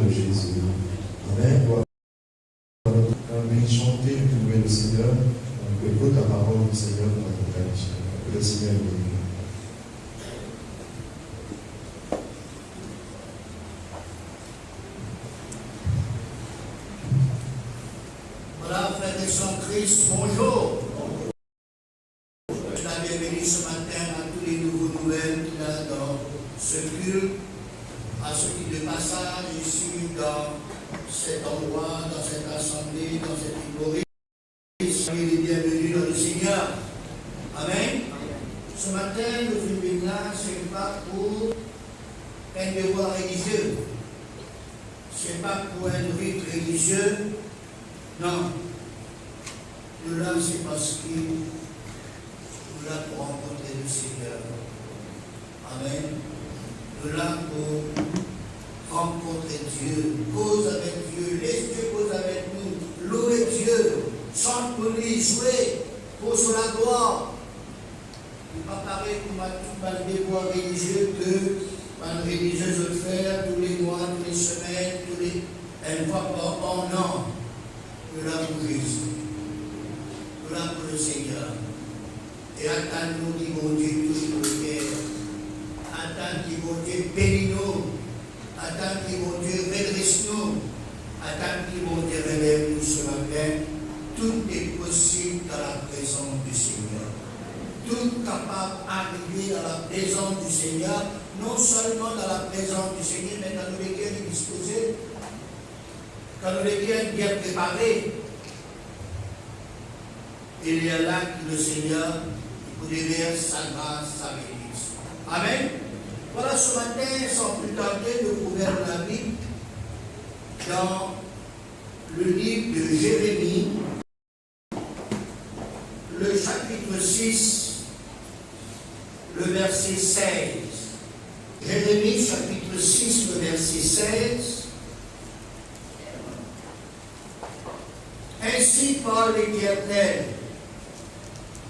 de Jésus. Amen. Voilà. Quand on chanter, louer le Seigneur, on écoute la parole du Seigneur dans notre tête. Que le Seigneur nous bénisse. Voilà, frères et sœurs Christ, bonjour. Je la bienvenue ce matin à tous les nouveaux nouvelles qu'il y a dans ce culte, à ceux qui de passage ici dans cet endroit, dans cette assemblée, dans cette église. Soyez les bienvenus dans le Seigneur. Amen. Ce matin, nous venons là, ce n'est pas pour un devoir religieux. Ce n'est pas pour un rite religieux. Non. Nous là, c'est parce que nous là pour rencontrer le Seigneur. Amen. Nous là pour rencontrer Dieu, cause avec Dieu, laisse Dieu cause avec nous, louer Dieu, chante pour lui, jouer pour sur la gloire. Il n'est pas pareil comme tout le devoir religieux que les religieux veulent faire tous les mois, toutes les semaines, une fois par an. Non. Nous là pour Jésus. Nous là pour le Seigneur. Et attendons qui mon Dieu touche nos cœurs. Attendons qui mon Dieu bénit nous. Attendons qui mon Dieu redresse nous. Attendons qui mon Dieu relève nous ce matin. Tout est possible dans la présence du Seigneur. Tout capable d'arriver dans la présence du Seigneur, non seulement dans la présence du Seigneur, mais dans le cœur disposé, dans le cœur bien préparé. Il y a là que le Seigneur vous déverse sa grâce, sa bénédiction. Amen. Voilà, ce matin, sans plus tarder, nous ouvrons la Bible dans le livre de Jérémie, le chapitre 6, le verset 16. Jérémie, chapitre 6, le verset 16. Ainsi parle l'Éternel,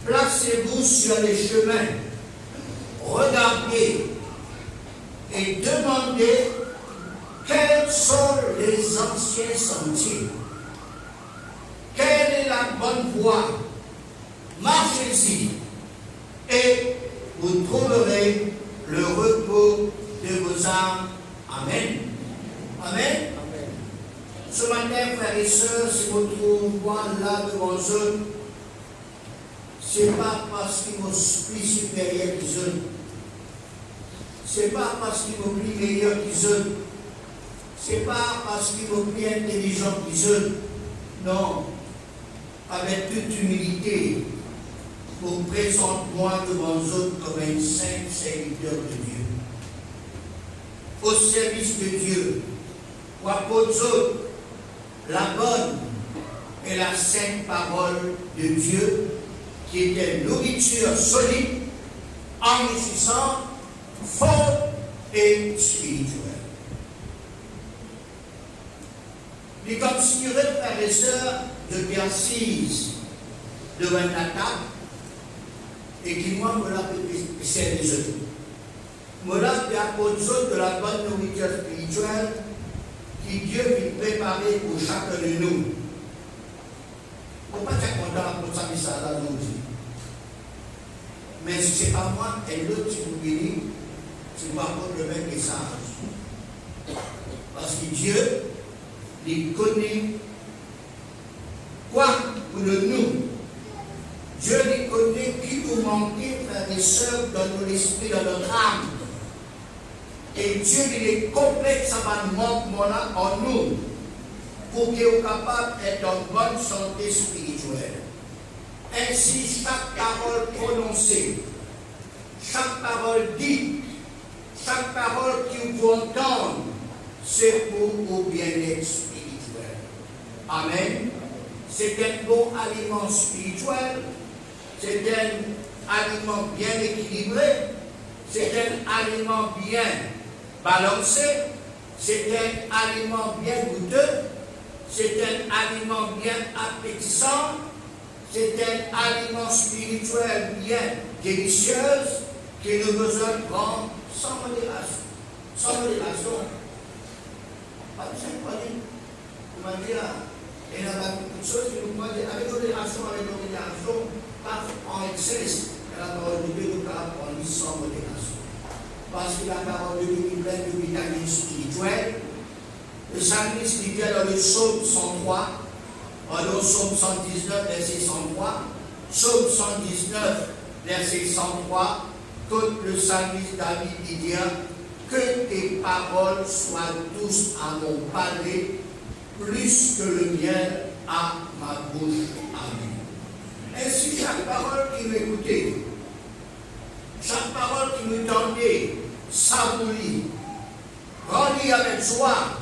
placez-vous sur les chemins, regardez et demandez quels sont les anciens sentiers, quelle est la bonne voie, marchez-y et vous trouverez le repos de vos âmes. Amen. Amen. Ce matin, frères et sœurs, si vous trouvez là devant eux, ce n'est pas parce qu'ils sont plus supérieurs qu'ils eux. Ce n'est pas parce qu'ils sont plus meilleurs qu'ils eux. Ce n'est pas parce qu'ils sont plus intelligents qu'ils eux. Non. Avec toute humilité, vous présente-moi devant eux comme un saint serviteur de Dieu. Au service de Dieu, ou apôtre la bonne et la sainte parole de Dieu, qui est une nourriture solide, enrichissante, forte et spirituelle. Mais comme si frères et sœurs, de bien assises devant la table, et qui moi me l'a c'est des autres. Me l'a apôtre de la bonne nourriture spirituelle, qui Dieu vient préparer pour chacun de nous. Pourquoi tu es content pour ça, mais ça là nous dit. Mais si ce n'est pas moi et l'autre qui vous bénit, c'est pas pour le même message. Parce que Dieu, il connaît quoi pour le nous. Dieu il connaît qui vous manquez, frères et sœurs, dans l'esprit, dans notre âme. Et Dieu, il est complet, ça va manquer là en nous, pour qu'il soit capable d'être en bonne santé spirituelle. Ainsi, chaque parole prononcée, chaque parole dite, chaque parole que vous entendez, c'est pour vos bien-être spirituel. Amen. C'est un bon aliment spirituel, c'est un aliment bien équilibré, c'est un aliment bien balancé, c'est un aliment bien goûteux, c'est un aliment bien appétissant, c'est un aliment spirituel bien délicieux que nous devons prendre sans modération. Sans modération. Pas de comment dire, il y a beaucoup de choses qui nous disent, avec nos générations, pas en excès, la parole de Dieu nous apprend sans modération. Parce que la parole de Dieu est pleine de vitamines spirituelles. Le salut spirituel dans le psaume 103, dans le psaume 119, verset 103, psaume 119, verset 103, tout le psalmiste David dit que tes paroles soient douces à mon palais, plus que le miel à ma bouche. Amen. Ainsi, chaque parole qui nous écoutait, chaque parole qui nous tendait, savourie, remplie avec joie,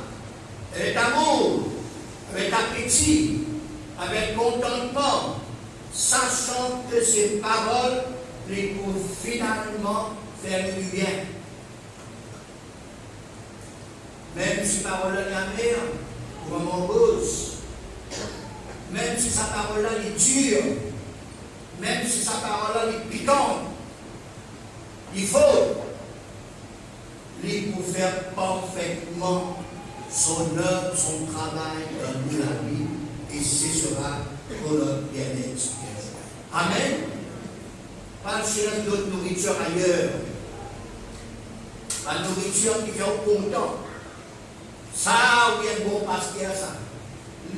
avec amour, avec appétit, avec contentement, sachant que ces paroles les pour finalement faire du bien. Même si parole-là est amère, ou amoureuse, même si sa parole-là est dure, même si sa parole-là est piquante, il faut lui pour faire parfaitement son œuvre, son travail dans nous la vie, et ce sera pour notre bien-être spirituel. Amen. Pas de chercher d'autres nourritures ailleurs. La nourriture qui fait content. Ça, oui, un bon pasteur, ça.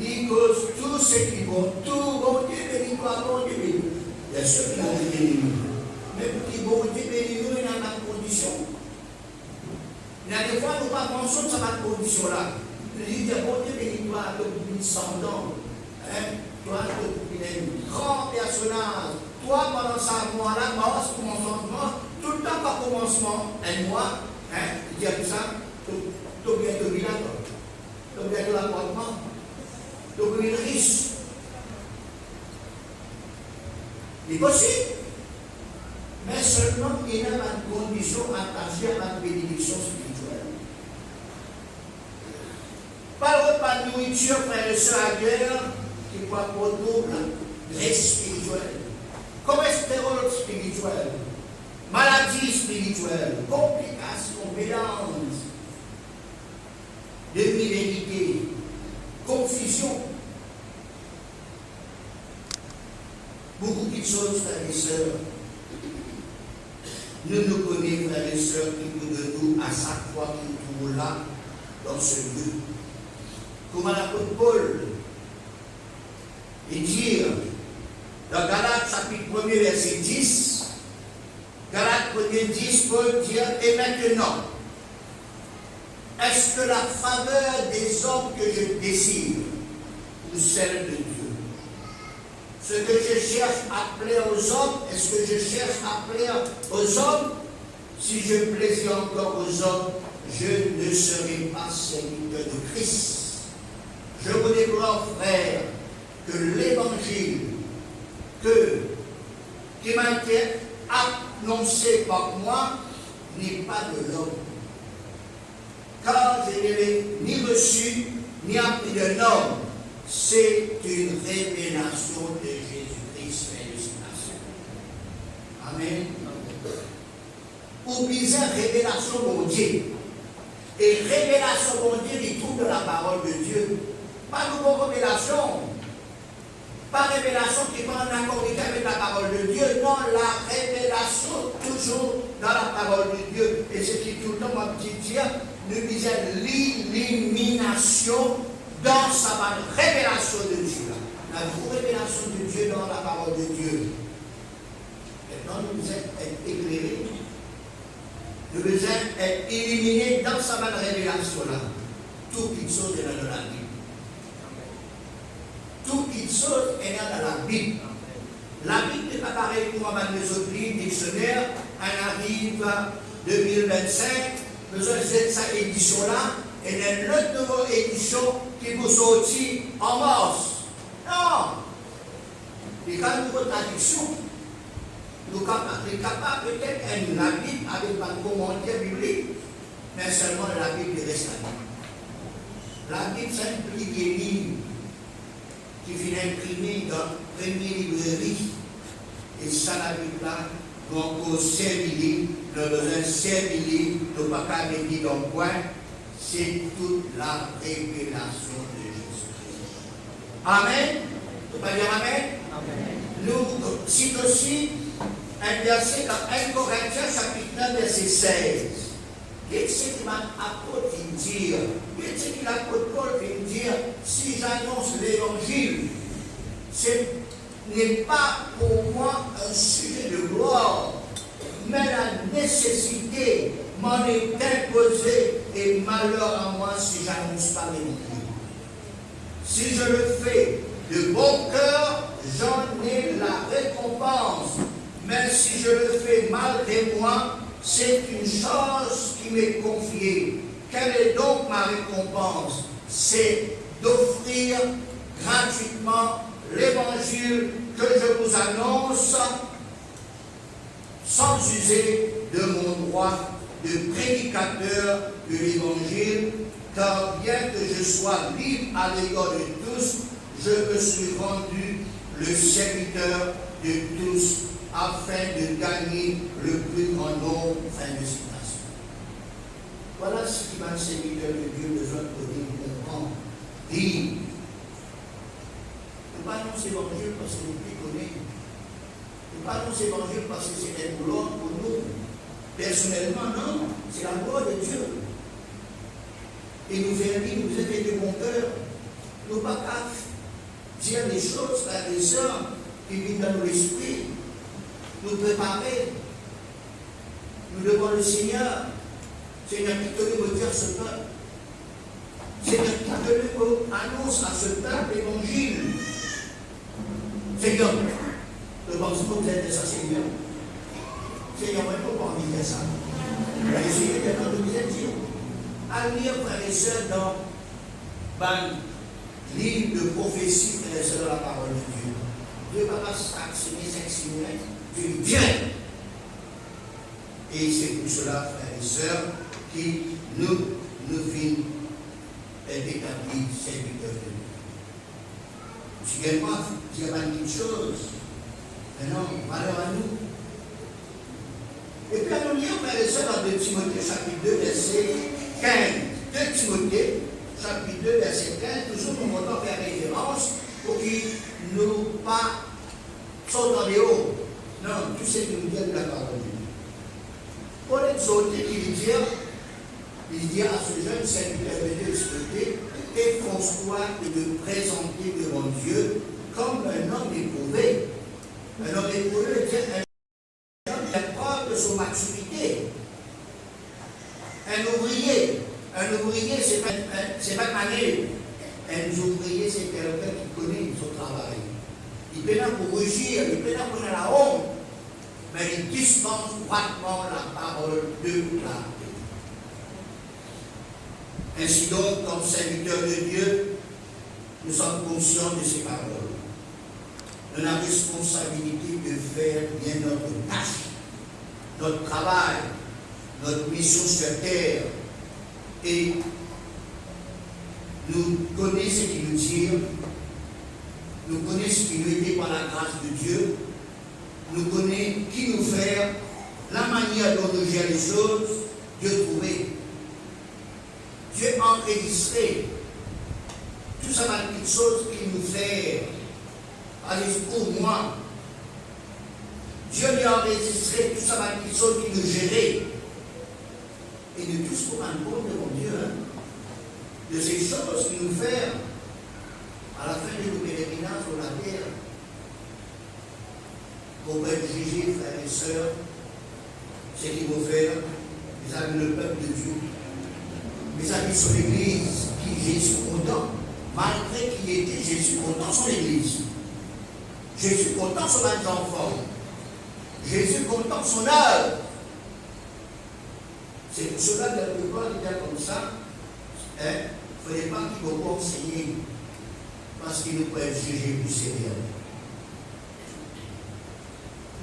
Il cause tout ce qui est bon, tout bon Dieu béni, toi, bon Dieu béni. Bien sûr qu'il a été béni. Mais pour qu'il bon Dieu béni, nous, il y a une condition. Il y a des fois, nous ne pensons pas que ça va être condition-là. Il dit, bon Dieu béni, toi, ton descendant. Toi, tu es un grand personnage. Toi, pendant ce mois-là, mort, ce commencement, tout le temps par commencement, un mois, il dit à tout ça, tu as bien de village, tu as bien de l'appartement, tu as bien riche. C'est possible. Mais seulement il y a une condition attachée à la bénédiction spirituelle. Pas de nourriture, frères et sœurs, ailleurs, qui peut apporter la graisse spirituelle. Cholestérol spirituel, maladie spirituelle, complications, mélange, demi-vérité, confusion. Beaucoup de choses, frères et sœurs. Nous connaissons, frères et sœurs, qui de nous à chaque fois que nous trouvons là, dans ce lieu. Comment l'apôtre Paul et dire, dans Galates chapitre 1er verset 10, Galates 1er 10, Paul dit, et maintenant, est-ce que la faveur des hommes que je désire, ou celle de Dieu? Ce que je cherche à plaire aux hommes, est-ce que je cherche à plaire aux hommes? Si je plaisais encore aux hommes, je ne serai pas serviteur de Christ. Je vous déclare, frère, que l'évangile qui m'a été annoncé par moi n'est pas de l'homme. Car je ne l'ai ni reçu, ni appris d'un homme. C'est une révélation de Jésus-Christ, félicitations. Amen. Ou bien révélation mon Dieu. Et révélation mon Dieu, il trouve de la parole de Dieu. Pas de nouvelle révélation. Pas révélation qui prend en accord avec la parole de Dieu. Non, la révélation toujours dans la parole de Dieu. Et ce qui tout le temps m'a dit dire, nous disons l'illumination dans sa révélation de Dieu. La révélation de Dieu dans la parole de Dieu. Maintenant, nous devons être éclairés. Nous devons être illuminés dans sa révélation-là. Tout qui chose est dans la Bible. Tout qui chose est dans la Bible. La Bible n'est pas pareille pour les autres livres, dictionnaires. Elle arrive 2025. Nous avons cette édition-là. Et une autre nouvelle édition qui vous sortit en mars. Non! Il y a une nouvelle traduction. Nous sommes capables peut-être de la Bible avec un commentaire biblique, mais seulement la Bible reste la Bible. La Bible, c'est un pli des livres qui finit imprimé dans la première librairie. Et ça, la Bible là, donc au service, nous avons un service, nous n'avons pas qu'à mettre dans le coin. C'est toute la révélation de Jésus. Amen. Tu peux dire Amen? Amen. Nous citons aussi un verset dans 1 Corinthiens chapitre 9 verset 16. Qu'est-ce que l'apôtre vient dire? Qu'est-ce que l'apôtre Paul vient dire? Si j'annonce l'évangile, ce n'est pas pour moi un sujet de gloire, mais la nécessité m'en est imposée et malheur à moi si j'annonce pas l'évangile. Si je le fais de bon cœur, j'en ai la récompense. Mais si je le fais malgré moi, c'est une chose qui m'est confiée. Quelle est donc ma récompense? C'est d'offrir gratuitement l'évangile que je vous annonce sans user de mon droit de prédicateur de l'évangile, car bien que je sois libre à l'égard de tous, je me suis rendu le serviteur de tous afin de gagner le plus grand nombre. Fin de citation. Voilà ce qui va le serviteur de Dieu besoin de comprendre. Dire. Ne pas annoncer l'évangile parce que nous connaissons. Ne pas annoncer l'évangile parce que c'est un boulot pour nous. Personnellement, non. C'est la gloire de Dieu. Et nous faire dire, nous êtes de bon cœur. Nous ne pas dire des choses, frères et sœurs, qui viennent dans l'esprit. Nous préparer. Nous devons le Seigneur. Seigneur, qui te veut dire ce peuple. Seigneur, qui te veut annonce à ce peuple l'évangile. Seigneur, je pense que vous êtes ça, Seigneur. Seigneur, moi, je ne peux pas en dire ça. Le Seigneur est dans le dire. À lire, frères et sœurs, dans le livre de prophétie, frères et sœurs, dans la parole de Dieu. Dieu va pas s'exprimer, Dieu vient. Et c'est pour cela, frères et sœurs, qui nous vîmes établis serviteurs de Dieu. Je ne sais pas, il y a une petite chose. Mais non, malheur à nous. Et puis, nous lisons, frères et sœurs, dans 2 Timothée, chapitre 2, verset 15. 2 Timothée, chapitre 2, verset 15, toujours nous montons faire référence pour qu'il nous pas sautent en dehors. Non, tout ce qui nous vient de la parole de Dieu. Pour l'exhorter, il dit à ce jeune serviteur de Dieu exploité, efforce-toi de te présenter devant Dieu comme un homme éprouvé. Un homme éprouvé veut dire un homme qui a preuve de son maturité. Un ouvrier, c'est pas manuel. Un ouvrier, c'est quelqu'un qui connaît son travail. Il peut là pour rugir, il peut là pour la honte, mais il dispense droitement la parole de la paix. Ainsi donc, comme serviteurs de Dieu, nous sommes conscients de ces paroles. Nous avons la responsabilité de faire bien notre tâche, notre travail, notre mission sur terre. Et nous connaissons ce qu'il nous tire, nous connaissons ce qui nous est par la grâce de Dieu, nous connaissons qui nous fait, la manière dont nous gérons les choses, Dieu trouvé. Dieu a enregistré tout ça dans quelque chose qui nous fait, allez, pour moi. Dieu lui a enregistré tout ça dans quelque chose qui nous gérait. Et de tout ce qu'on rend compte devant Dieu, de ces choses qui nous fait à la fin de nos pèlerinages sur la terre, qu'on peut juger, frères et sœurs, ce qu'il faut faire, les amis, le peuple de Dieu. Mes amis sur l'église, qui Jésus content, malgré qu'il était Jésus content sur l'église. Jésus content sur les enfants. Jésus content son œuvre. C'est pour cela que le Paul dit comme ça, il ne fallait pas qu'il beaucoup enseigner, parce qu'il nous peut juger plus sévèrement.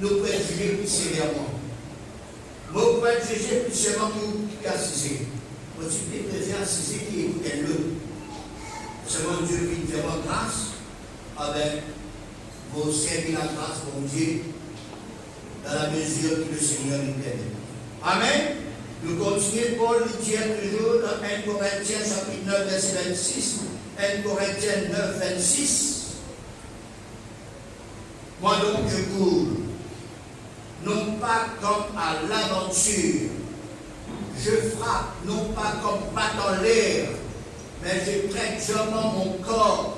Nous pouvons juger plus sévèrement. Nous pouvons juger plus sévèrement qui assisé. Moi, tu préfères assister qui écoutez-le. Selon Dieu qui nous fait grâce, avec vous servir la grâce pour Dieu, dans la mesure que le Seigneur nous permet. Amen. Nous continuons, Paul nous dit toujours dans 1 Corinthiens chapitre 9, verset 26, 1 Corinthiens 9, 26. Moi donc je cours, non pas comme à l'aventure, je frappe, non pas comme battant l'air, mais je traite durement mon corps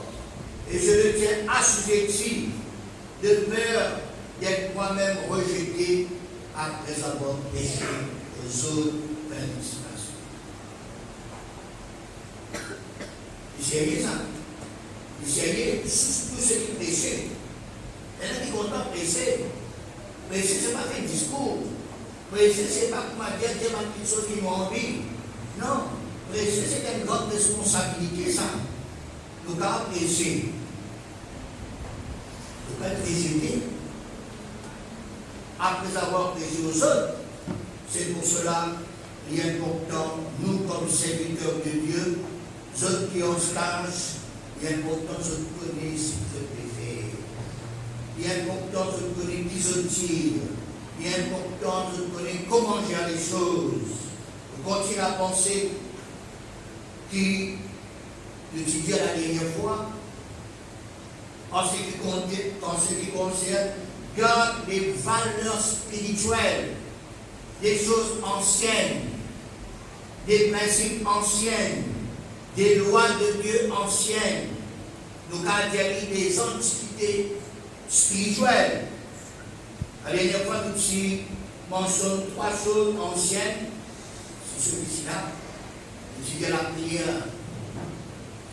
et je le tiens assujetti de peur d'être moi-même rejeté après avoir péché aux autres administrations. C'est sérieux ça. C'est sérieux, tout ce qui péché. Il y en a qui content prêcher. Prêcher, ce n'est pas faire un discours. Prêcher, ce n'est pas pour dire ma petite chose qui m'ont envie. Non. Prêcher, c'est une grande responsabilité, ça. Nous devons prêcher. Nous devons être rejetés. Après avoir prêché aux autres, c'est pour cela qu'il est important, nous comme serviteurs de Dieu, nous autres qui ont stage, il est important de connaître ce que vous faire. Il est important de connaître qui se tire. Il est important de connaître comment gérer les choses. On continue à penser qui, je t'ai dit la dernière fois, en ce qui concerne, garde les valeurs spirituelles, des choses anciennes, des principes anciens, des lois de Dieu anciennes. Nous caractérisons des antiquités spirituelles. La dernière fois, nous mentionnons 3 choses anciennes. C'est celui-ci-là. Nous disons la prière,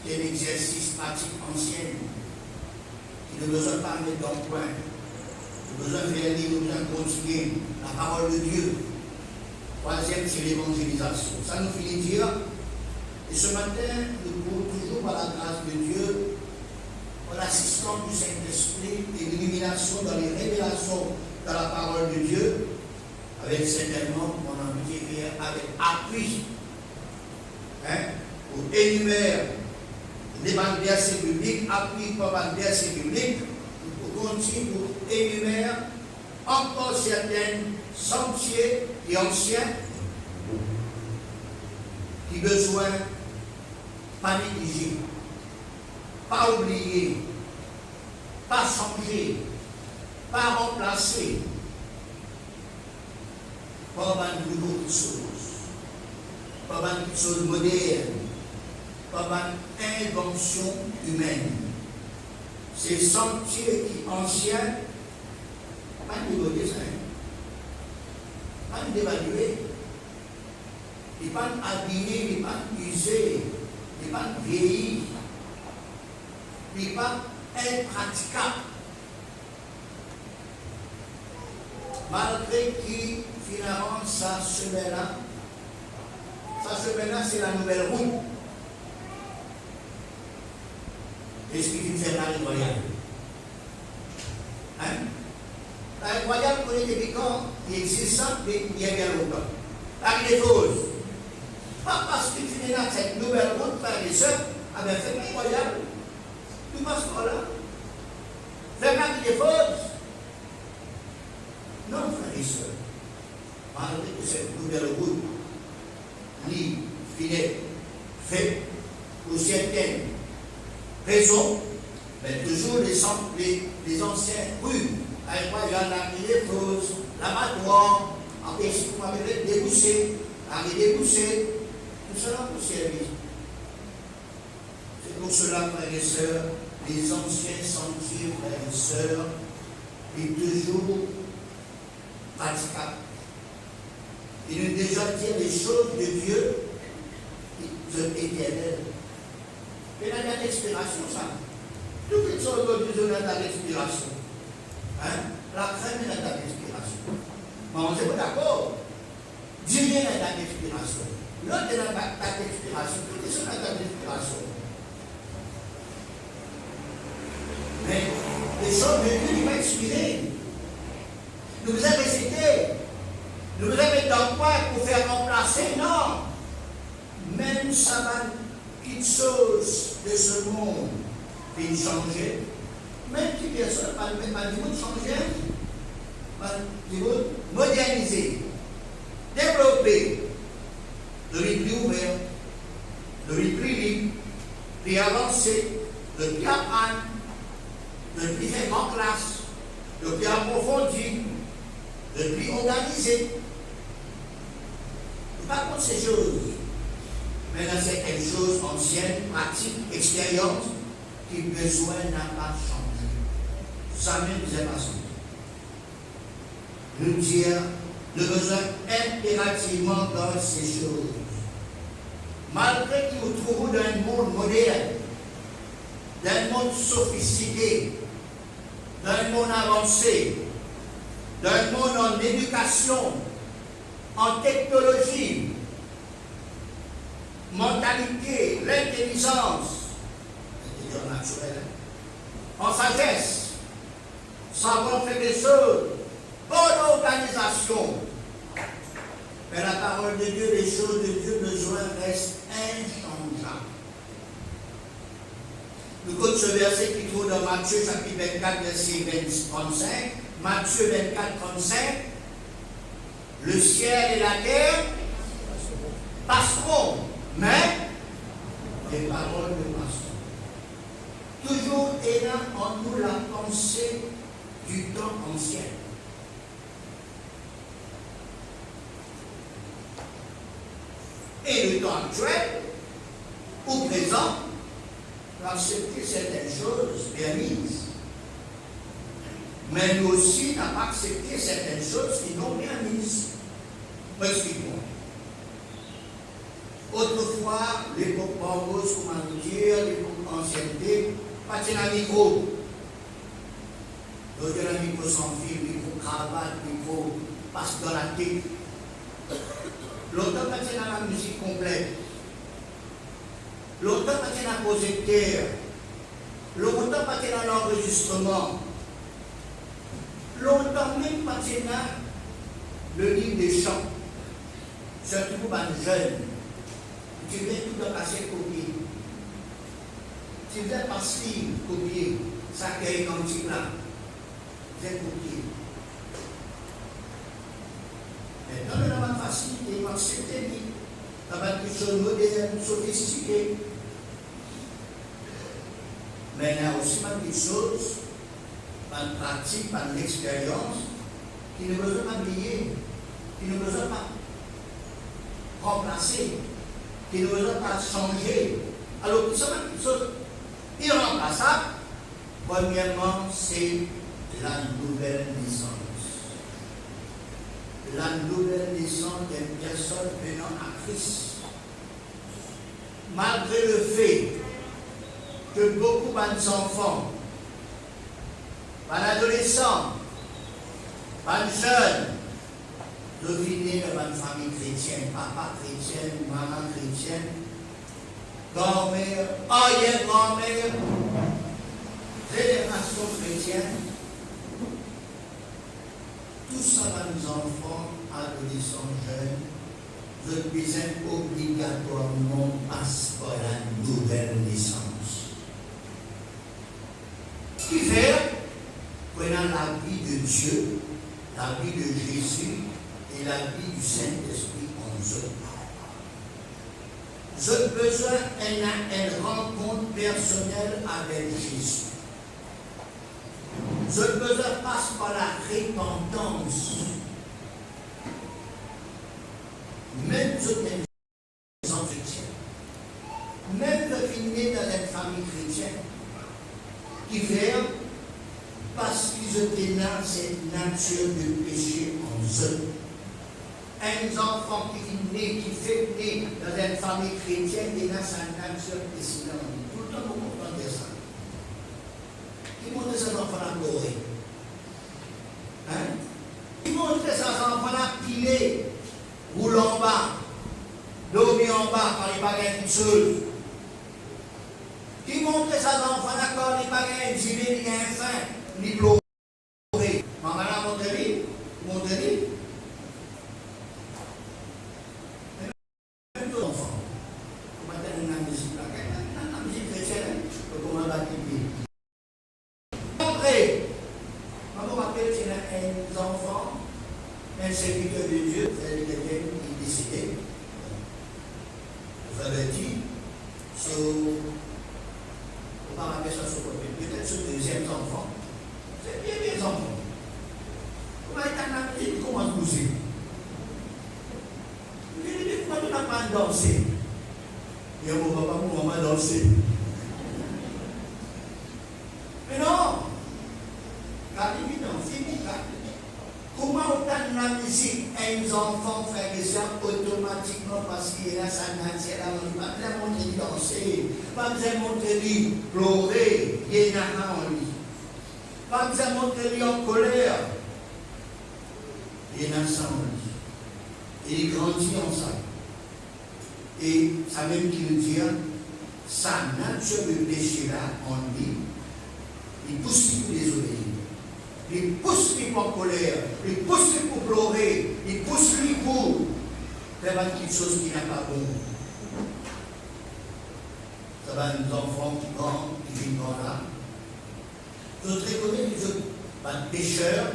qui est un exercice pratique ancien, qui ne besoin pas mettre dans le point. Nous avons besoin de faire lire, nous avons continuer la parole de Dieu. 3e, c'est l'évangélisation. Ça nous finit de dire. Et ce matin, nous pouvons toujours, par la grâce de Dieu, en assistant du Saint-Esprit et l'illumination dans les révélations de la parole de Dieu, avec certainement, mon ami, avec appui, pour énumérer les versets bibliques, appui par les versets bibliques, pour continuer pour énumérer encore certains sentiers et anciens qui besoin pas négliger, pas oublier, pas changer, pas remplacer par une nouvelle chose, par une chose moderne, par une invention humaine. Ces sentiers qui anciens, pas de nouveau dessin, pas de dévaluer, ils ne sont pas abîmés, ils ne sont pas usés, ils ne sont pas vieillis, ils ne sont pas impraticables. Malgré qui, finalement, sa semaine-là, c'est la nouvelle route. Et ce qui fait l'incroyable. L'incroyable, vous connaissez depuis quand il existe ça, mais il y a bien longtemps. Avec les causes. Pas parce que tu es là, cette nouvelle route, frères et sœurs, avec fait l'incroyable. Tout passe par là. Fais pas qu'il est fausse. Non, frères et sœurs. Malgré que cette nouvelle route, ni filet, fait, pour certaines raisons, mais toujours les anciens rues. Avec moi, il y en a qui les fausses, l'abattoir, après, si vous m'avez débouché, tout cela pour servir. C'est pour cela, frères et sœurs, les anciens sentiers, frères et sœurs, est toujours praticable. Il nous déjà dire les choses de Dieu éternelles. Mais la date d'expiration, ça. Toutes les choses de Dieu ont la date d'expiration. La crème est la date d'expiration. Mais on n'est pas d'accord. Dieu est la date d'expiration. L'autre est la date d'expiration. Toutes les choses ont la date d'expiration. Mais les choses de Dieu ne vont expirer. Nous vous avez cité. Nous vous avez dans quoi pour faire remplacer? Non. Même ça va une chose de ce monde puis changer. Même qui personne pas du monde changer, du monde moderniser, développer, devenir plus ouvert, devenir plus libre, plus avancé, de plus apprendre, de plus faire en classe, de plus approfondir, de plus organisé. Pas contre ces choses, mais dans certaines choses anciennes, pratiques, expériences, qui besoin n'a pas changé. Ça même nous est pas changé. Nous dire le besoin impérativement dans ces choses. Malgré que nous trouvons dans un monde moderne, dans un monde sophistiqué, dans un monde avancé, dans un monde en éducation, en technologie, mentalité, l'intelligence, c'est-à-dire naturelle, en sagesse, savoir faire des choses, bonne organisation. Mais la parole de Dieu, les choses de Dieu, besoin restent inchangeables. Nous connaissons ce verset qui trouve dans Matthieu chapitre 24, verset 35. Matthieu 24, 35. Le ciel et la terre passeront, mais les paroles ne passeront. Toujours ayant en nous la pensée du temps ancien. Et le temps actuel, au présent, d'accepter certaines choses permises. Mais nous aussi, n'a pas accepté certaines choses qui n'ont rien mises. Explique-moi. Autrefois, l'époque barbose, comment dire, l'époque ancienneté, pas de micro. Donc, le micro sans fil, micro cravate, micro passe dans la tête. L'autre, pas de la musique complète. L'autre, pas de la projecteur. L'autre, pas de l'enregistrement. Longtemps même pas le livre des chants, surtout pour les jeunes, tu viens tout de passer copier. Tu viens passer copier, ça cueille comme tu l'as, viens copier. Maintenant, il y a une facilité, une facilité, il y a des choses modernes, sophistiquées. Mais il y a aussi des choses, par pratique, par l'expérience, qui ne besoin pas oublier, qui ne besoin pas remplacer, qui ne besoin pas changer. Alors, tout ça, quelque chose irremplaçable. Premièrement, c'est la nouvelle naissance. La nouvelle naissance d'une personne venant à Christ. Malgré le fait que beaucoup d'enfants, par l'adolescent, par le jeune, devinez dans une famille chrétienne, papa chrétien, maman chrétienne, grand-mère, arrière-grand-mère, génération chrétienne, tout ça dans les enfants, adolescents, jeunes, je besoin obligatoirement passe par la nouvelle naissance. Qui fait prenant la vie de Dieu, la vie de Jésus et la vie du Saint-Esprit en eux. J'ai besoin d'une rencontre personnelle avec Jésus. J'ai besoin passe par la repentance. Même je suis en chrétien. Même je suis né dans une famille chrétienne qui fait parce qu'ils ont dans cette nature de péché en eux. Un enfant qui est né, qui fait né dans une famille chrétienne, il a sa nature péchante. Tout le temps, vous comprenez ça. Qui montre ses enfants à pleurer? Hein? Qui montre ses enfants à piler, rouler en bas, dormir en bas quand il n'y a pas de chose. Qui montre ses enfants à quand il n'y a pas de gilet, il y a un faim. Ni pleurer. Maman a montré, même tout enfant. Comment t'as la musique là? La musique chrétienne, comment on va t'aider? Montrez. Quand on m'appelle, tu as un enfant, un serviteur de Dieu, c'est quelqu'un qui est décidé. Vous avez dit, on va danser. Mais non, car évidemment, fini, comment autant de la musique aime les enfants, frères et sœurs, automatiquement parce qu'il y a sa nature, on ne va pas montrer danser, pas besoin de montrer pleurer, il y a en lui. Pas besoin de montrer en colère, il y a ça en lui. Et il grandit en ça. Et ça même qui veut dire, sa nature de péché là, en lui, il pousse pour les obéir. Il pousse lui pour colère, il pousse lui pour pleurer, il pousse lui pour faire quelque chose qui n'est pas bon. Ça va nos enfants qui grandent, qui viennent là. Vous reconnaissez les autres pécheurs,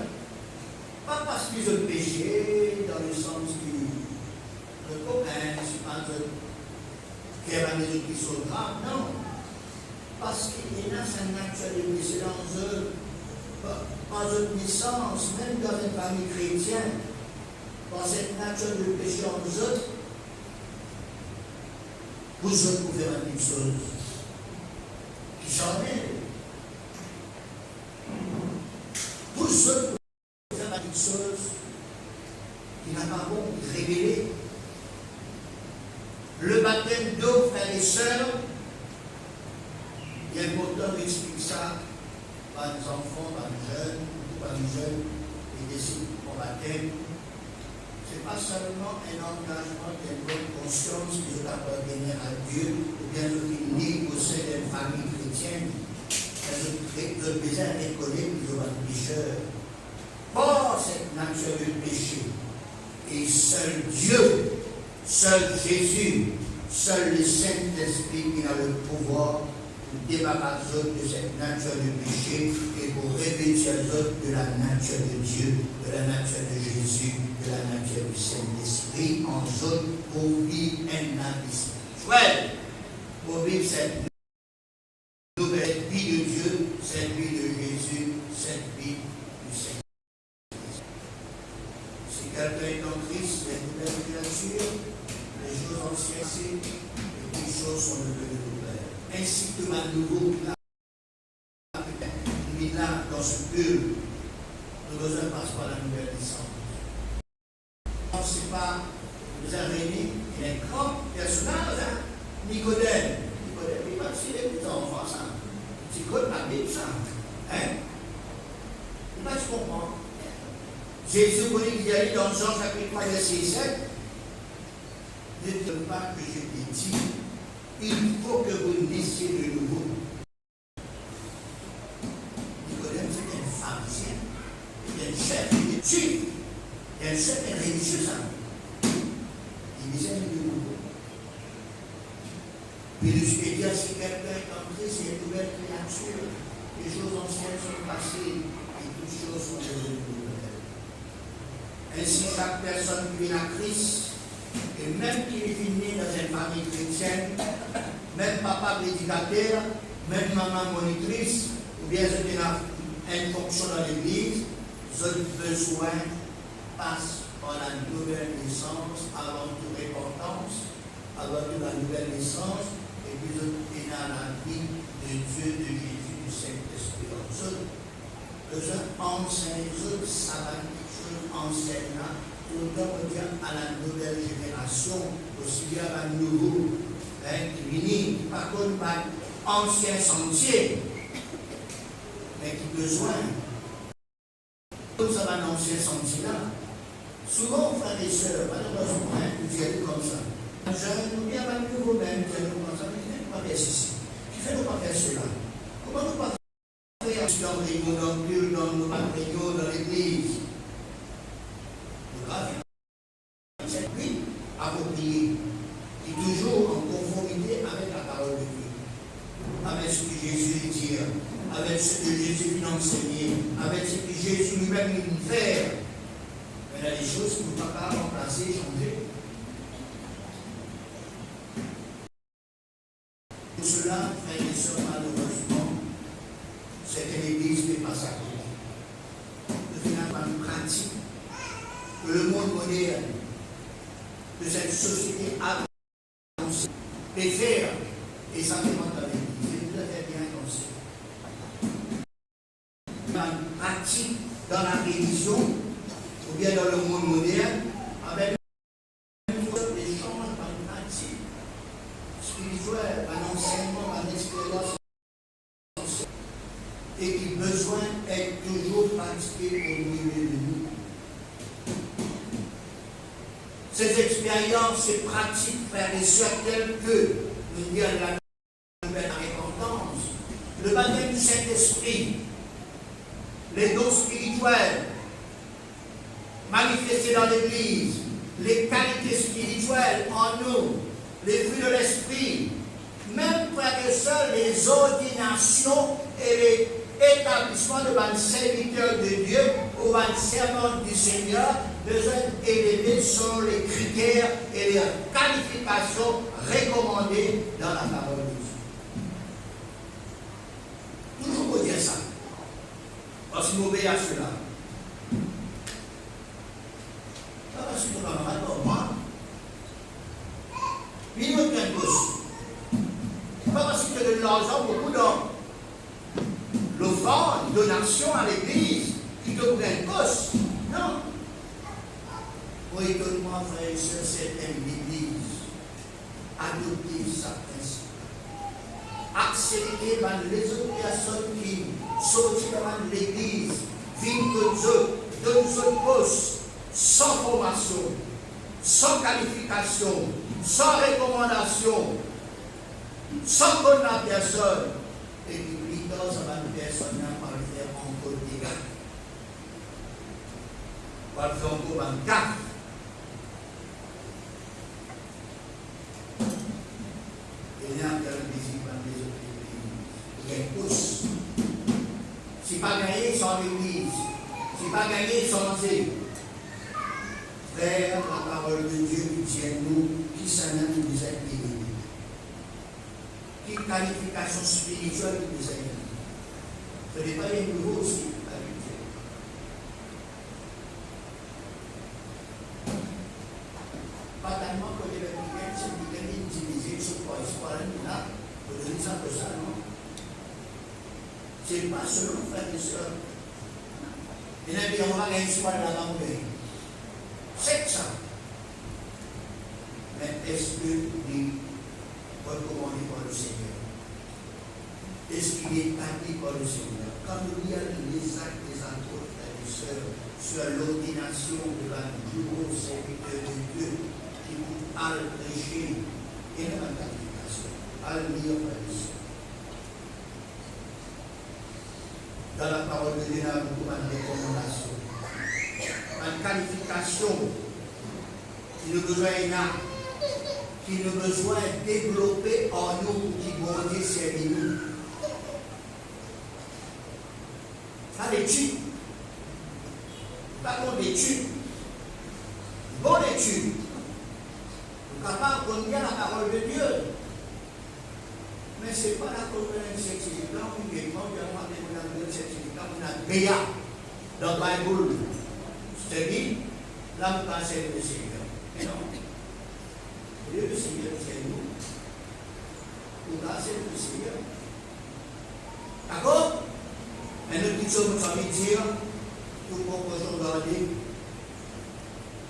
pas parce qu'ils ont péché dans le sens de copain, c'est pas qu'il y a des autres qui sont graves, non. Parce qu'il y a sa nature de péché dans eux. Dans une naissance, même dans une famille chrétienne, dans cette nature de péché en nous autres, vous autres pouvez faire une chose qui s'en est. Vous autres pouvez faire une chose qui n'a pas bon, qui est révélée. Le baptême d'eau, frères et sœurs, il est important d'expliquer ça. Par les enfants, par les jeunes, et décident au baptême. Ce n'est pas seulement un engagement d'une bonne conscience qui doit appartenir à Dieu, ou bien de venir au sein d'une famille chrétienne. Je besoin de reconnaître que nous sommes pécheurs. Or, cette nature de péché, et seul Dieu, seul Jésus, seul le Saint-Esprit qui a le pouvoir débarrasser de cette nature de péché et pour revêtir les autres de la nature de Dieu, de la nature de Jésus, de la nature du Saint-Esprit en eux pour vivre un vie spirituel, pour vivre cette nouvelle vie de Dieu, cette vie de Jésus, cette vie du Saint-Esprit. Si quelqu'un est en Christ, c'est une nouvelle créature, les choses anciennes, et les choses sont devenues nouvelles. Ainsi que à nouveau, là, dans ce culte, le besoin passe par la nouvelle naissance. Ce n'est pas, vous avez réuni, il est un grand personnage, hein? Nicodème, il va aussi les petits enfants, ça. Tu connais la Bible, ça. Hein? Il va se comprendre. Jésus, quand il y a dans Jean chapitre 3, verset 7, ne te pas que je t'ai dit. Il faut que vous naissiez de nouveau. Nicodème, c'était un pharisien, il était un chef, il était juif, il était un chef religieux. Il disait de nouveau. Puis il dit à si quelqu'un est entré, c'est une nouvelle créature. Les choses anciennes sont passées et toutes choses sont devenues nouvelles. Ainsi, chaque personne qui vient à Christ, et même qui est né dans une famille chrétienne, même papa prédicateur, même maman monitrice, ou bien c'est une fonction dans l'église, votre besoin passe par la nouvelle naissance, avant toute repentance, avant toute la nouvelle naissance, et puis vous êtes dans la vie de Dieu, de Jésus, du Saint-Esprit. Vous êtes anciens, vous êtes savants, anciennes là, tout le temps dire à la nouvelle génération, aussi bien à nouveau, qui vient, par contre, pas ancien sentier, mais qui besoin. Comme ça va dans l'ancien sentier là. Souvent, frères et sœurs, malheureusement, vous y allez comme ça. Je nous viens avec vous-même, vous allez comme ça, mais qui fait nous pas faire ceci, qui fait nous pas faire cela. Comment nous pas faire dans les réunions, dans le culte, dans nos réunions, dans l'église? Le grave, c'est lui, approprié, qui est toujours en conformité avec la parole de Dieu, avec ce que Jésus dit, avec ce que Jésus vient enseigner, avec ce que Jésus lui-même vient faire. Mais il y a des choses qu'il ne peut pas remplacer, changer. Pour cela, frères et sœurs, malheureusement, c'est que l'Église n'est pas ça. Le finalement pratique que le monde moderne, que cette société avancée, préfère Et ça demande dans l'église. C'est tout à fait bien comme ça. Une pratique dans la religion, ou bien dans le monde moderne, avec des changements par une pratique spirituelle, un enseignement, un expérience, et qui besoin d'être toujours pratiqué au milieu de nous. Ces expériences, ces pratiques, frères et sœurs, telles que nous disons la nouvelle repentance, le baptême du Saint-Esprit, les dons spirituels manifestés dans l'Église, les qualités spirituelles en nous, les fruits de l'Esprit, même, frères et sœurs, les ordinations et les établissements de ban serviteurs de Dieu ou ban servants du Seigneur besoin d'être élevés selon les critères et les qualifications recommandées dans la parole de Dieu. Toujours pour dire ça. Parce qu'il m'obéit à cela. Pas parce que nous n'avons pas normal. Il nous tient tous. Pas parce qu'il y a de l'argent, beaucoup d'hommes. L'offrande, donation à l'église, qui te prennent cause. Non. Pour étonnement, frères et sœurs, certaines églises adopter ça principe. Accepter les autres personnes qui sortent de l'église, viennent de nous autres postes, sans formation, sans qualification, sans recommandation, sans connaître la personne, et qui plie dans une personne par le faire encore des dégâts. Par le faire encore un gaffe. Et il y a un désir par les autres églises. Il y a une pousse. Si pas gagné, sans l'église. Si pas gagné, sans lancer. Frère, la parole de Dieu nous tient nous, qui s'en a nous des amis. Qui qualification spirituelle nous des amis. Ce n'est pas les nouveaux aussi, avec Dieu. Pas tellement que les week-ends, c'est le week-end utilisé sur quoi espoir là, pour donner ça pour ça, non? C'est pas selon frères et sœurs. Il y a bien, on va gagner espoir là-bas, on gagne. C'est ça. Mais est-ce que les recommandé par le Seigneur? Est-ce qu'il est établi par le Seigneur? Quand nous lisons les actes des apôtres, frères et sœurs, sur l'ordination de la nouveau serviteur de Dieu, qui a prêché et la qualification, à le lire, frères et sœurs. Dans la parole de Dieu, il y a beaucoup de recommandations. Une qualification qui nous besoin qui nous besoin de développer en nous, qui vont dire c'est nous. Ça l'étude. Pas qu'on étude. Bonne étude. Nous sommes capables de connaître la parole de Dieu. Mais ce n'est pas la connaissance certificat, on est mondialement développé certificat, on a BA dans la Bible. C'est-à-dire, là, vous pensez le Seigneur. Mais non. Le Seigneur, c'est nous. Nous pensez le Seigneur. D'accord? Mais nous disons, nous allons dire, nous proposons d'order,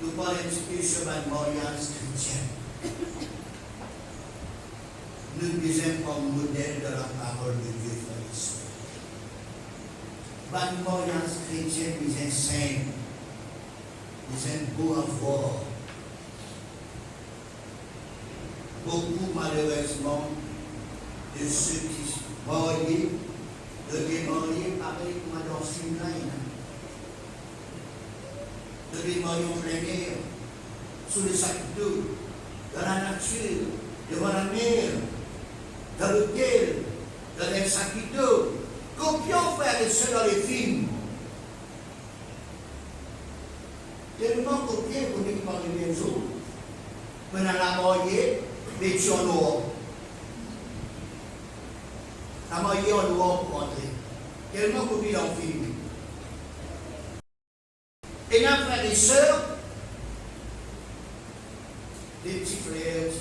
nous parlons un petit peu sur la mariage chrétienne. Nous disons comme modèle de la parole de Dieu, frères et sœurs. La mariage chrétienne nous enseigne. Nous sommes beaux à voir. Beaucoup, malheureusement, de ceux qui sont mariés, de les marier pareil comme dans le film là. De les marier en plein air, sous les sacs d'eau, dans la nature, devant la mer, dans l'hôtel, dans un sac d'eau. Copions, frères et sœurs, dans les films. Tellement copié pour nous parler des autres. Maintenant, la mariée, les tués en dehors. La mariée en dehors pour entrer. Tellement copié dans le film. Et là, frères et sœurs, des petits frères,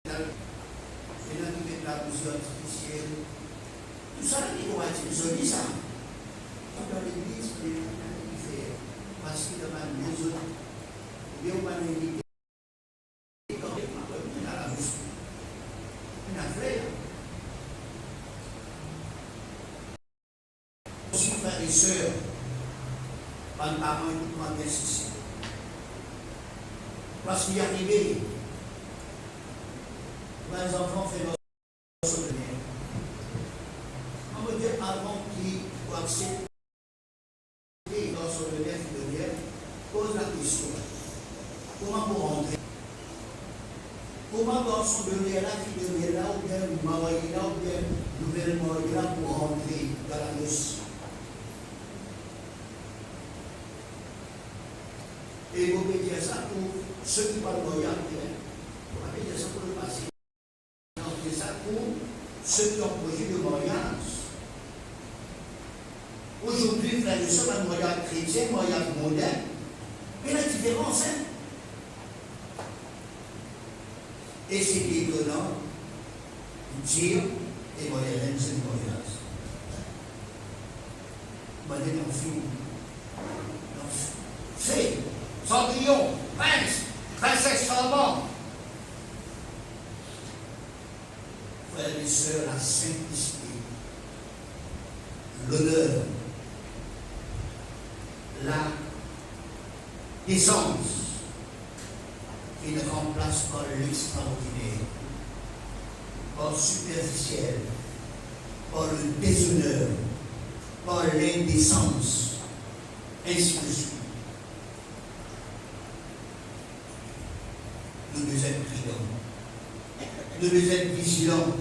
et là, la musique artificielle. Tout ça, il faut être joli, ça. Dans l'église, il fait parce qu'il y a des autres. Il y a pas d'invité. Quand il y a la musique, il y a frère. Aussi, frères et sœurs, par le parent, il doit bien ceci. Parce qu'il est arrivé, les enfants font leur souvenir. On veut dire avant qu'ils acceptent dans son souvenir, pose la question. Comment vous rentrer? Comment dans son souvenir là, qui devient là, ou bien vous mariez là, ou bien nouvellement là pour rentrer dans la noce? Et vous pouvez dire ça pour ceux qui parlent royal, vous pouvez dire ça pour le passé. Vous ça pour ceux qui ont projet de mariage. Aujourd'hui, frères et sœurs, un mariage chrétien, un mariage moderne, mais la différence, hein? Et c'est étonnant, dire et mariage, c'est le mariage. Mariage en film. Fait. Cendrillon, prince, princesse charmante. Frères et sœurs, la simplicité, l'honneur, la décence qui ne remplace pas l'extraordinaire, pas superficiel, pas le déshonneur, pas l'indécence, ainsi de suite. Nous devons être prudents. Nous devons être vigilants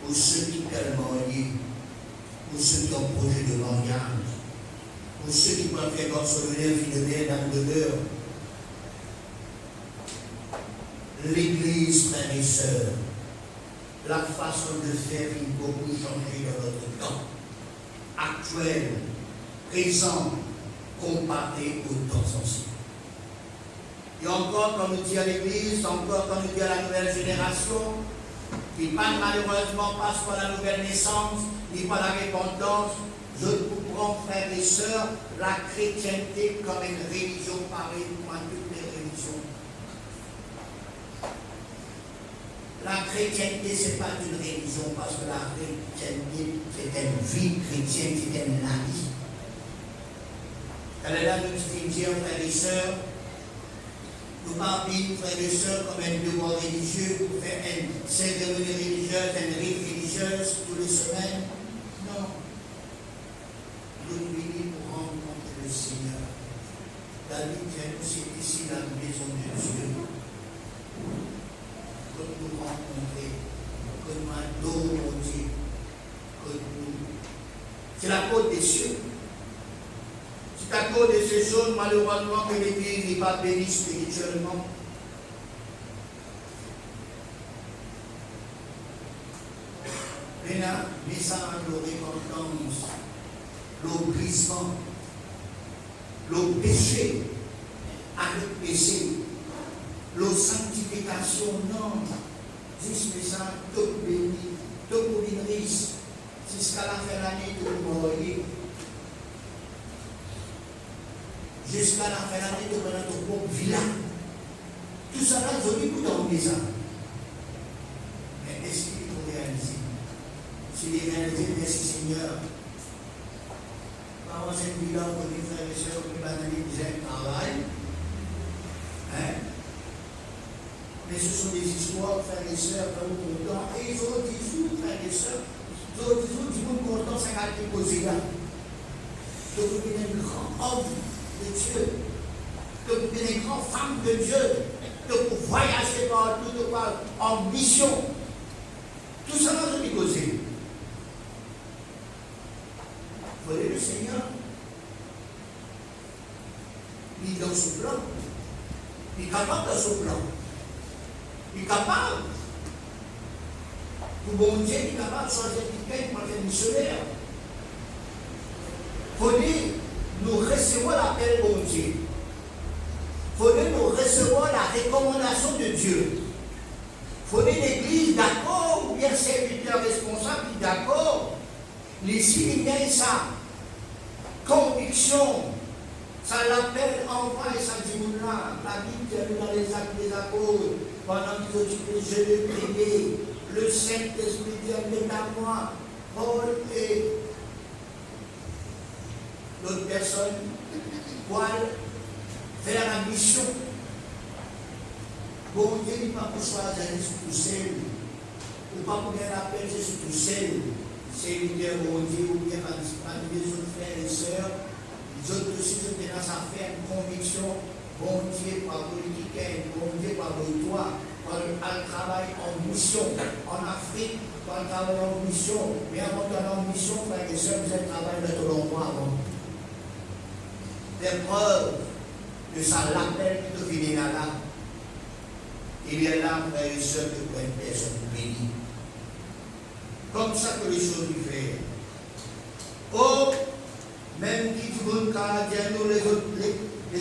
pour ceux qui veulent marier, pour ceux qui ont projet de mariage, pour ceux qui peuvent faire comme solennel, fidèle, dans le demeure. L'Église, frères et sœurs, la façon de faire a beaucoup changé dans notre temps actuel, présent, comparé au temps ancien. Et encore, comme nous dit à l'Église, encore comme nous dit à la nouvelle génération, qui malheureusement passe par la nouvelle naissance, ni par la repentance, je comprends, frères et sœurs, la chrétienté comme une religion pareille à toutes les religions. La chrétienté, ce n'est pas une religion, parce que la chrétienté, c'est une vie chrétienne, c'est une vie. Elle est là, nous distinguer, frères et sœurs. Nous parlons, frères et sœurs, comme un devoir religieux pour faire une cérémonie religieuse, une rite religieuse tous les semaines. Non. Nous venons pour rencontrer le Seigneur. David dit, c'est ici la maison de Dieu. Que nous rencontrer, que nous adorons Dieu, que nous. C'est la côte des cieux. C'est à cause de ces choses, malheureusement, que l'Église n'est pas bénie spirituellement. Mais là, message de repentance, le brisement, le péché, avec péché, la sanctification, non. Juste message, tout béni, tout pour une risque, jusqu'à la fin de l'année, tout pour mourir. Jusqu'à la fin de l'année, de notre propre villa. Tout ça là, joli pour dans les ans. Mais est-ce qu'il faut réaliser? S'il est réalisé, merci Seigneur. Par cette villa, pour les frères et sœurs, qui va donner des travail. Hein? Mais ce sont des histoires, frères et sœurs, comme contents. Et ils ont dit, frères et sœurs, ils ont dit, vous contents, ça a été posé là. Que vous venez un grand homme de Dieu, que vous êtes une grande femme de Dieu, que vous voyagez partout, en mission. Tout ça, je vais causer. Vous voyez le Seigneur, il est dans son plan. Il est capable dans son plan. Il est capable. Pour bon Dieu, il est capable de changer de quelqu'un pour être missionnaire. Il faut dire, nous recevons l'appel bon Dieu. Il faut dire, nous recevons la recommandation de Dieu. Il faut dire, l'Église, d'accord, Les signes, ça, conviction, ça l'appelle enfin et ça dit là, la Bible dit dans les actes des apôtres, pendant qu'ils occupaient, je le priais, le Saint-Esprit dit, viens à moi, Paul et l'autre personne, Paul, faire la mission. Bon Dieu n'est pas pour choisir Jésus tout seul, ou pas pour bien appel Jésus tout seul. C'est une guerre bon Dieu, ou bien parmi les autres frères et sœurs, les autres aussi sont dans sa ferme conviction, bon Dieu par politique, bon Dieu par le droit, par le travail en mission, en Afrique, par le travail en mission, mais avant d'aller en mission, frères et sœurs, vous êtes travaillé dans tout l'endroit avant. Des preuves que ça l'appelle de venir là. Il y a là, frères et sœurs, que pour une personne bénie. Comme ça que les choses lui font. Oh, même qui du monde canadien, nous, les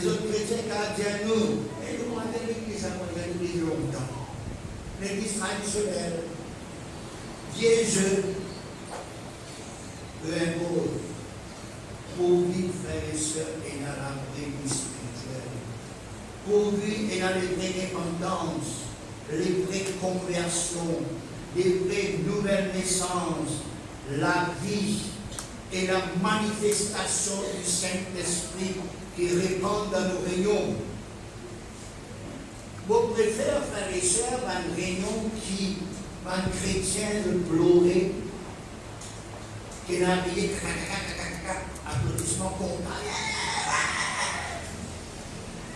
autres chrétiens canadiens, nous, et nous, on a l'église à moi, l'église longtemps. L'église traditionnelle, vieux jeu, peu importe, pour vivre, frères et sœurs, et dans la vraie vie spirituelle. Pour vivre et dans les vraies dépendances, les vraies conversions, les vraies nouvelles naissances, la vie et la manifestation du Saint-Esprit qui répand dans nos réunions. Vous préférez, frères et sœurs, une réunion qui, un chrétien de pleurer, qui n'a rien, applaudissement content.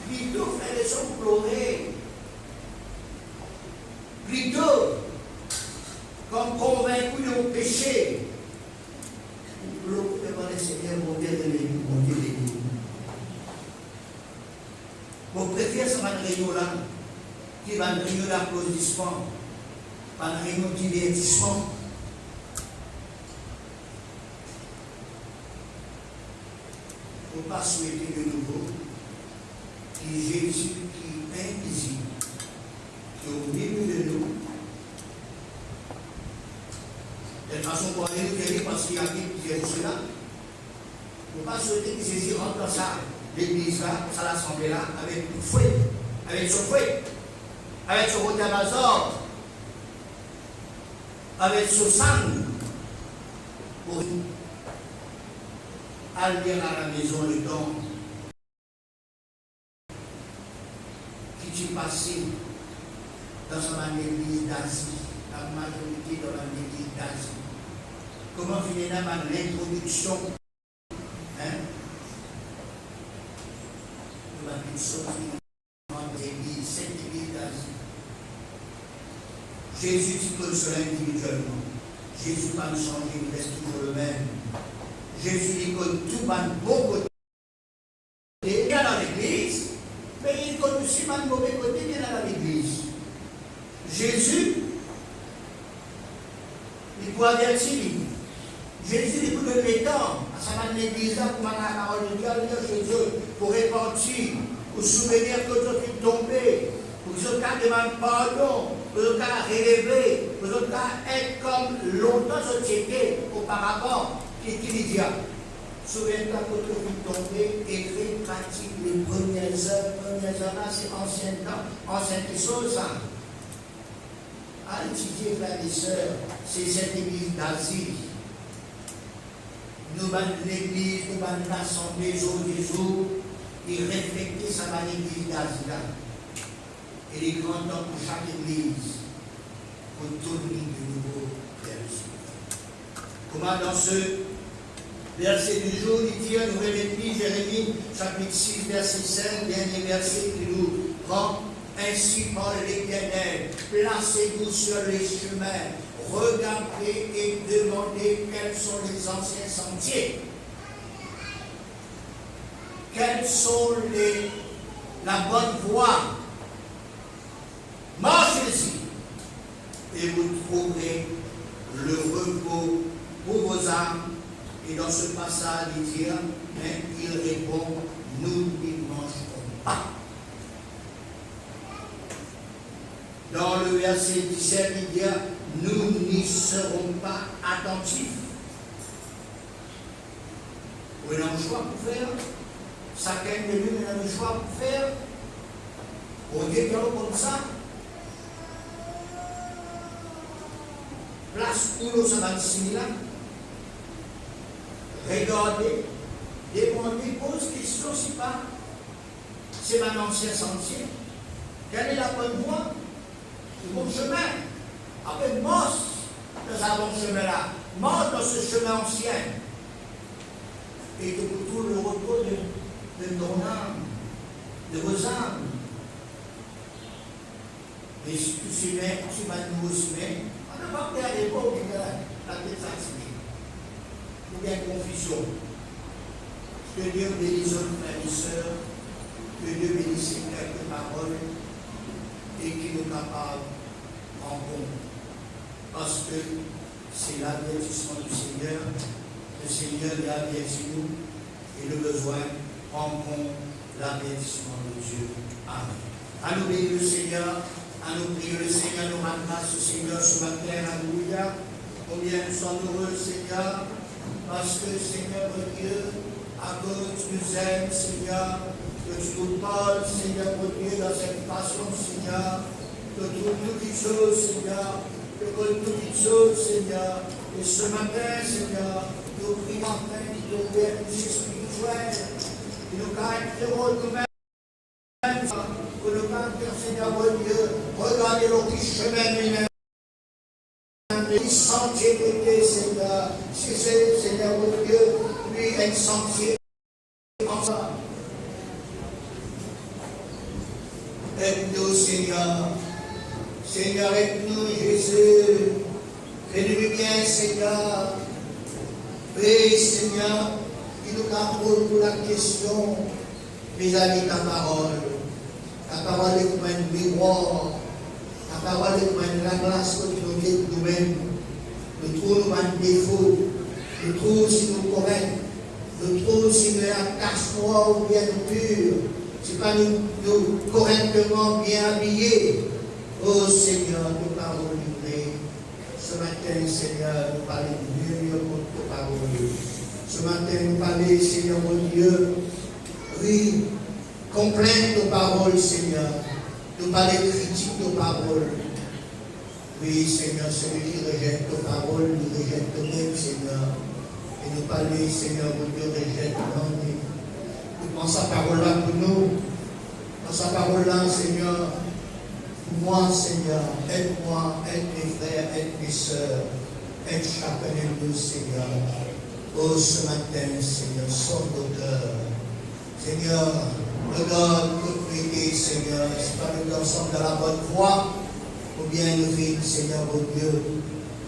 Plutôt, frères et sœurs, pleurer. Plutôt, comme convaincu de mon péché, vous pleurer devant le Seigneur, mon Dieu de l'église, mon Dieu de l'église. Vous préférez cette réunion-là, qui va une réunion d'applaudissement, pas une réunion de divertissement. Il ne faut pas souhaiter de nouveau que Jésus qui est invisible, qui est au milieu de nous, de façon pour aller nous guérir parce qu'il y a qui est cela. Il ne faut pas souhaiter que Jésus rentre dans ça, l'église là, dans l'assemblée là, avec le fouet, avec son fouet, avec son rotamazor, avec son sang, pour aller à la maison le temps qui t'est passé dans l'église d'Asie, la majorité dans l'église d'Asie. Comment finir dans l'introduction? Cette église d'Asie. Jésus dit que cela individuellement. Jésus va nous changer, il reste toujours le même. Jésus dit que tout va de bon côté. Il y a dans l'église, mais il connaît aussi de mauvais côté qu'il y a dans l'église. Jésus, il peut avertir. Jésus dit que les temps, à sa l'église là, pour la parole de Dieu, chez eux, pour répartir, pour souvenir que Dieu est tombé, pour que Dieu demande pardon, pour que Dieu relevé, pour que Dieu être comme longtemps société auparavant, qui dit Dieu. Souviens-toi que Dieu est tombé, écrit, pratique les premières heures là, c'est ancien temps, ancienne chose. À étudier, frères et sœurs, c'est cette église d'Asie. Nous avons l'église, nous avons l'assemblée jour des jours, et réfléchir ça va l'église d'Asie. Et les grands temps pour chaque église, pour tourner de nouveau vers le Seigneur. Comment dans ce verset du jour, il dit à Nouvelle Église, Jérémie, chapitre 6, verset 5, dernier verset qui nous prend. Ainsi par l'Éternel, placez-vous sur les chemins, regardez et demandez quels sont les anciens sentiers. Quelles sont la bonne voie. Marchez-y et vous trouverez le repos pour vos âmes. Et dans ce passage, il dit, mais il répond, nous n'y mangerons pas. Dans le verset 17, il dit, nous n'y serons pas attentifs. Vous avez un choix pour faire. Chacun de nous a un choix pour faire. Au Dieu comme ça. Place où nous sommes similaires. Regardez, demandez, pose question si pas. C'est mon ancien sentier. Quelle est la bonne voie? Le bon chemin. Après, mort dans un bon chemin-là. Mort dans ce chemin ancien. Et que pour tout le repos de ton âme, de vos âmes. Et si tu s'y mets, tu vas nous aussi mettre. On n'a pas à l'époque, la tête fatiguée. Ou bien confusion. Que Dieu bénisse nos frères et sœurs. Que Dieu bénisse quelques paroles. Et qu'il nous capable en compte. Parce que c'est l'avertissement du Seigneur. Le Seigneur est averti nous et le besoin prend en compte l'avertissement de Dieu. Amen. À nous bénir le Seigneur, à nous prier le Seigneur, nous rendre grâce au Seigneur ce matin. Alléluia. Combien nous sommes heureux, Seigneur, parce que Seigneur mon Dieu, à cause tu nous aimes, Seigneur, que tu nous parles, Seigneur mon Dieu, dans cette façon, Seigneur, que toutes choses, Seigneur, que toutes choses, Seigneur, et ce matin, Seigneur, nous prions enfin que nous pères spirituels, que nous caractérons nous-mêmes, que nous caractérons, Seigneur mon Dieu, regardez le riche chemin lui-même, les sentiers d'été, Seigneur, si c'est, Seigneur mon Dieu, lui, un sentier ensemble. Aide-nous, Seigneur. Seigneur, aide-nous, Jésus. Fais-nous bien, Seigneur. Oui, Seigneur, il nous parle pour la question vis-à-vis de ta parole. Ta parole est comme un miroir. Ta parole est comme la glace que tu nous dis nous-mêmes. Nous trouvons un défaut. Nous trouvons si nous corrects. Nous trouvons si nous la tache noire ou bien pure. Si pas nous correctement bien habillés. Oh Seigneur, nous parlons livrés. Ce matin, Seigneur, nous parlons mieux pour ta parole. Ce matin, nous parlons, Seigneur mon Dieu, oui, complainte nos paroles, Seigneur. Nous parlons critique nos paroles. Oui, Seigneur, celui qui rejette nos paroles, nous rejette nous-mêmes, Seigneur. Et nous parlons, Seigneur mon Dieu, rejette nous. Nous pensons sa parole-là pour nous. Dans sa parole-là, Seigneur, moi, Seigneur, aide-moi, aide mes frères, aide mes sœurs, aide chacun de nous, Seigneur. Oh, ce matin, Seigneur, sauve nos cœurs. Seigneur, regarde notre prière, Seigneur, c'est pas nous ensemble dans la bonne voie, ou bien nous vivre, Seigneur, mon Dieu,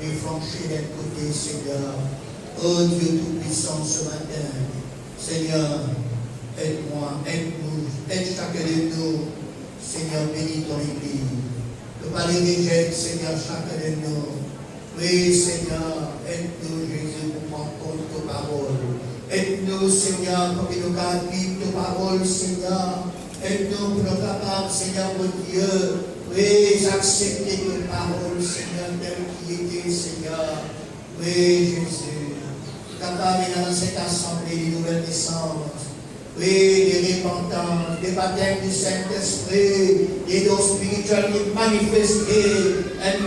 et franchir d'un côté, Seigneur. Oh Dieu Tout-Puissant, ce matin, Seigneur, aide-moi, aide-nous, aide chacun de nous. Seigneur, bénis ton Église. Ne pas les rejeter, Seigneur, chacun de nous. Oui, Seigneur, aide-nous, Jésus, pour prendre compte de ta parole. Aide-nous, Seigneur, pour que nous gardions ta parole, Seigneur. Aide-nous pour nous capables, Seigneur, mon Dieu. Oui, accepter ta parole, Seigneur, telle qui était, Seigneur. Oui, Jésus. Capable dans cette assemblée de nouvelle naissance. Oui, des repentances, des baptêmes du Saint-Esprit, des dons spirituels qui manifestent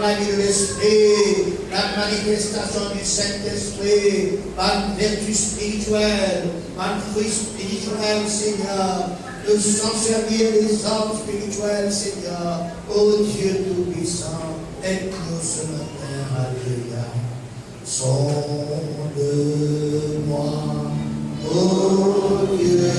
la vie de l'Esprit, la manifestation du Saint-Esprit, par vertu spirituelle, par fruit spirituel, Seigneur. Nous sommes servir des hommes spirituels, Seigneur. Oh Dieu Tout-Puissant, aide-nous ce matin, alléluia. Sonde-moi. Oh Dieu.